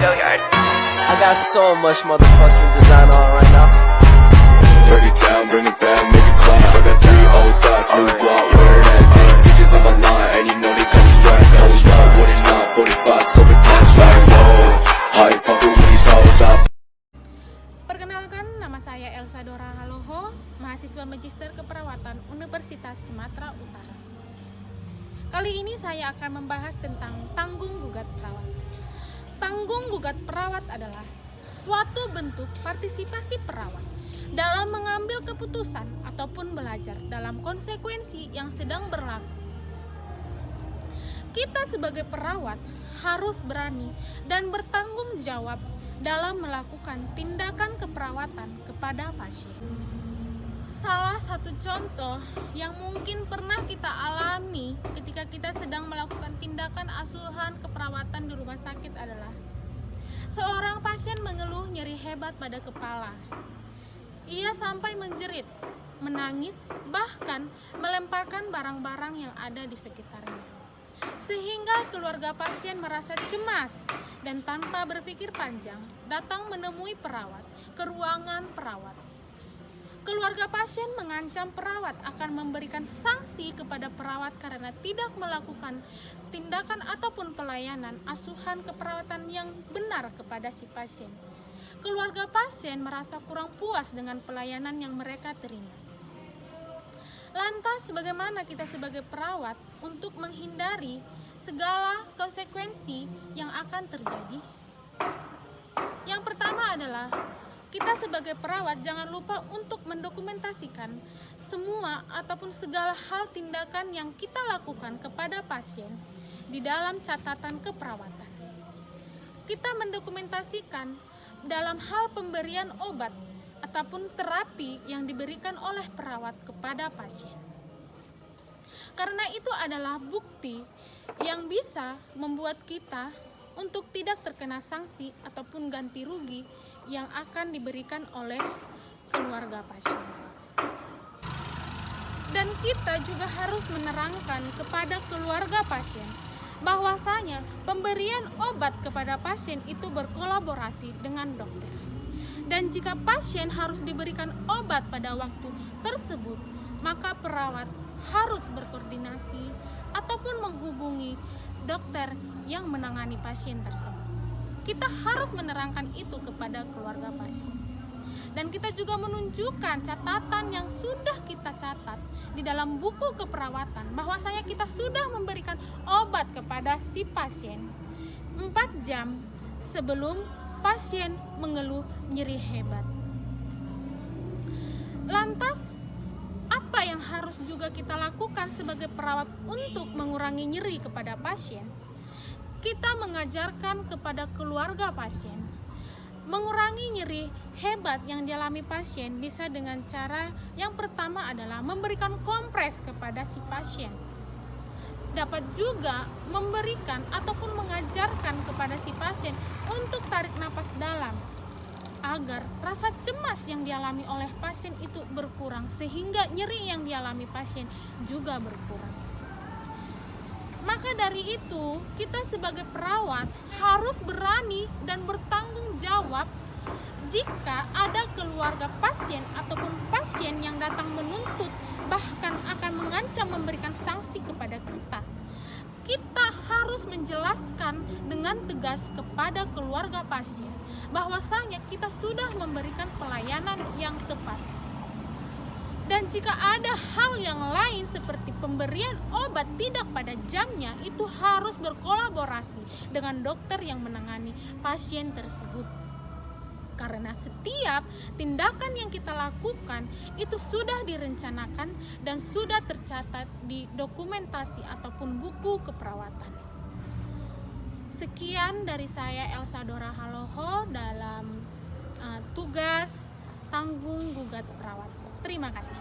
I got so much motherfucking design on right now. Break it down, bring it back, make it clap. I got 3 old thoughts, new block, where that dick bitches on my line, and you know they come straight. Hold up, what it not, 45, scope it down, like whoa. How you fucking with these hoes up? Perkenalkan, nama saya Elsa Dora Haloho, mahasiswa Magister Keperawatan Universitas Sumatera Utara. Kali ini saya akan membahas tentang tanggung gugat perawat. Tanggung gugat perawat adalah suatu bentuk partisipasi perawat dalam mengambil keputusan ataupun belajar dalam konsekuensi yang sedang berlaku. Kita sebagai perawat harus berani dan bertanggung jawab dalam melakukan tindakan keperawatan kepada pasien. Salah satu contoh yang mungkin pernah kita alami ketika kita sedang melakukan tindakan asuhan keperawatan di rumah sakit adalah seorang pasien mengeluh nyeri hebat pada kepala. Ia sampai menjerit, menangis, bahkan melemparkan barang-barang yang ada di sekitarnya. Sehingga keluarga pasien merasa cemas dan tanpa berpikir panjang datang menemui perawat ke ruangan perawat. Keluarga pasien mengancam perawat akan memberikan sanksi kepada perawat karena tidak melakukan tindakan ataupun pelayanan asuhan keperawatan yang benar kepada si pasien. Keluarga pasien merasa kurang puas dengan pelayanan yang mereka terima. Lantas bagaimana kita sebagai perawat untuk menghindari segala konsekuensi yang akan terjadi? Yang pertama adalah kita sebagai perawat jangan lupa untuk mendokumentasikan semua ataupun segala hal tindakan yang kita lakukan kepada pasien di dalam catatan keperawatan. Kita mendokumentasikan dalam hal pemberian obat ataupun terapi yang diberikan oleh perawat kepada pasien. Karena itu adalah bukti yang bisa membuat kita untuk tidak terkena sanksi ataupun ganti rugi yang akan diberikan oleh keluarga pasien. Dan kita juga harus menerangkan kepada keluarga pasien bahwasanya pemberian obat kepada pasien itu berkolaborasi dengan dokter. Dan jika pasien harus diberikan obat pada waktu tersebut, maka perawat harus berkoordinasi ataupun menghubungi dokter yang menangani pasien tersebut. Kita harus menerangkan itu kepada keluarga pasien. Dan kita juga menunjukkan catatan yang sudah kita catat di dalam buku keperawatan bahwasanya kita sudah memberikan obat kepada si pasien 4 jam sebelum pasien mengeluh nyeri hebat. Lantas, apa yang harus juga kita lakukan sebagai perawat untuk mengurangi nyeri kepada pasien? Kita mengajarkan kepada keluarga pasien mengurangi nyeri hebat yang dialami pasien bisa dengan cara yang pertama adalah memberikan kompres kepada si pasien. Dapat juga memberikan ataupun mengajarkan kepada si pasien untuk tarik napas dalam agar rasa cemas yang dialami oleh pasien itu berkurang sehingga nyeri yang dialami pasien juga berkurang. Maka dari itu, kita sebagai perawat harus berani dan bertanggung jawab jika ada keluarga pasien ataupun pasien yang datang menuntut bahkan akan mengancam memberikan sanksi kepada kita. Kita harus menjelaskan dengan tegas kepada keluarga pasien bahwasanya kita sudah memberikan pelayanan yang tepat. Dan jika ada hal yang lain seperti pemberian obat tidak pada jamnya, itu harus berkolaborasi dengan dokter yang menangani pasien tersebut. Karena setiap tindakan yang kita lakukan itu sudah direncanakan dan sudah tercatat di dokumentasi ataupun buku keperawatan. Sekian dari saya Elsa Dora Haloho dalam tugas tanggung gugat perawat. Terima kasih.